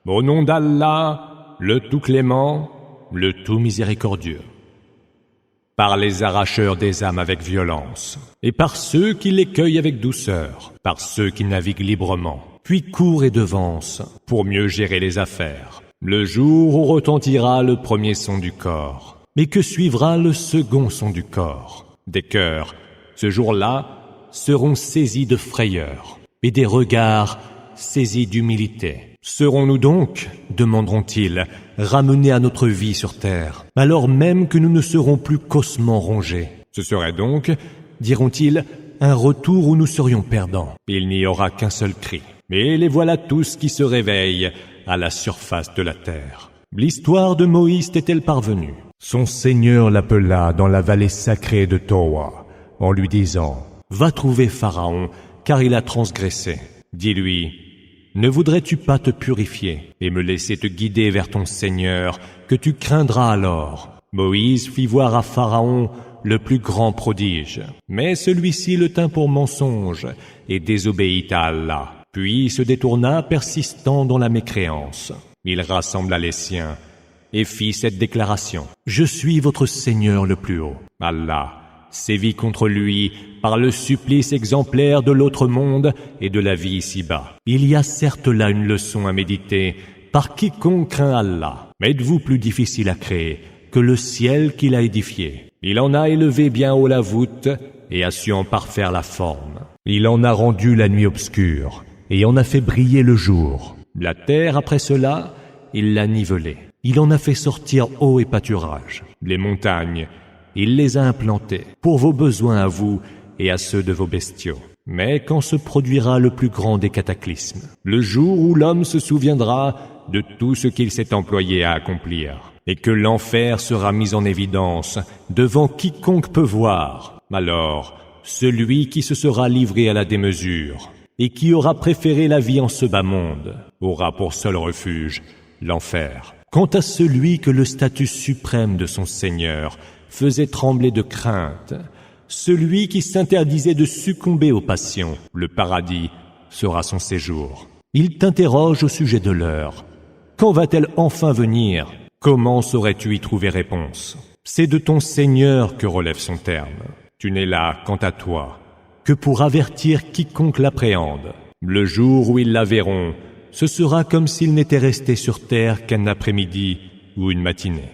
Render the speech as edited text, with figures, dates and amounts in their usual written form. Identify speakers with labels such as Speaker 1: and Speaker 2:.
Speaker 1: Au nom d'Allah, le tout clément, le tout miséricordieux. Par les arracheurs des âmes avec violence, et par ceux qui les cueillent avec douceur, par ceux qui naviguent librement, puis courent et devancent, pour mieux gérer les affaires. Le jour où retentira le premier son du corps, mais que suivra le second son du corps. Des cœurs, ce jour-là, seront saisis de frayeur, et des regards saisis d'humilité. Serons-nous donc, demanderont-ils, ramenés à notre vie sur terre, alors même que nous ne serons plus qu'ossements rongés? Ce serait donc, diront-ils, un retour où nous serions perdants. Il n'y aura qu'un seul cri. Et les voilà tous qui se réveillent à la surface de la terre. L'histoire de Moïse est-elle parvenue? Son Seigneur l'appela dans la vallée sacrée de Towa, en lui disant « Va trouver Pharaon, car il a transgressé. Dis-lui, ne voudrais-tu pas te purifier et me laisser te guider vers ton Seigneur, que tu craindras alors ?» Moïse fit voir à Pharaon le plus grand prodige, mais celui-ci le tint pour mensonge et désobéit à Allah. Puis se détourna, persistant dans la mécréance. Il rassembla les siens et fit cette déclaration: « Je suis votre Seigneur le plus haut. » Allah sévit contre lui par le supplice exemplaire de l'autre monde et de la vie ici-bas. Il y a certes là une leçon à méditer par quiconque craint Allah. Mais êtes-vous plus difficile à créer que le ciel qu'il a édifié? Il en a élevé bien haut la voûte et a su en parfaire la forme. Il en a rendu la nuit obscure et en a fait briller le jour. La terre, après cela, il l'a nivelée. Il en a fait sortir eau et pâturage. Les montagnes, il les a implantées pour vos besoins à vous et à ceux de vos bestiaux. Mais quand se produira le plus grand des cataclysmes, le jour où l'homme se souviendra de tout ce qu'il s'est employé à accomplir, et que l'enfer sera mis en évidence devant quiconque peut voir, alors celui qui se sera livré à la démesure et qui aura préféré la vie en ce bas monde aura pour seul refuge l'enfer. Quant à celui que le statut suprême de son Seigneur faisait trembler de crainte, celui qui s'interdisait de succomber aux passions, le paradis sera son séjour. Il t'interroge au sujet de l'heure. Quand va-t-elle enfin venir? Comment saurais-tu y trouver réponse? C'est de ton Seigneur que relève son terme. Tu n'es là, quant à toi, que pour avertir quiconque l'appréhende. Le jour où ils la verront, ce sera comme s'il n'était resté sur terre qu'un après-midi ou une matinée.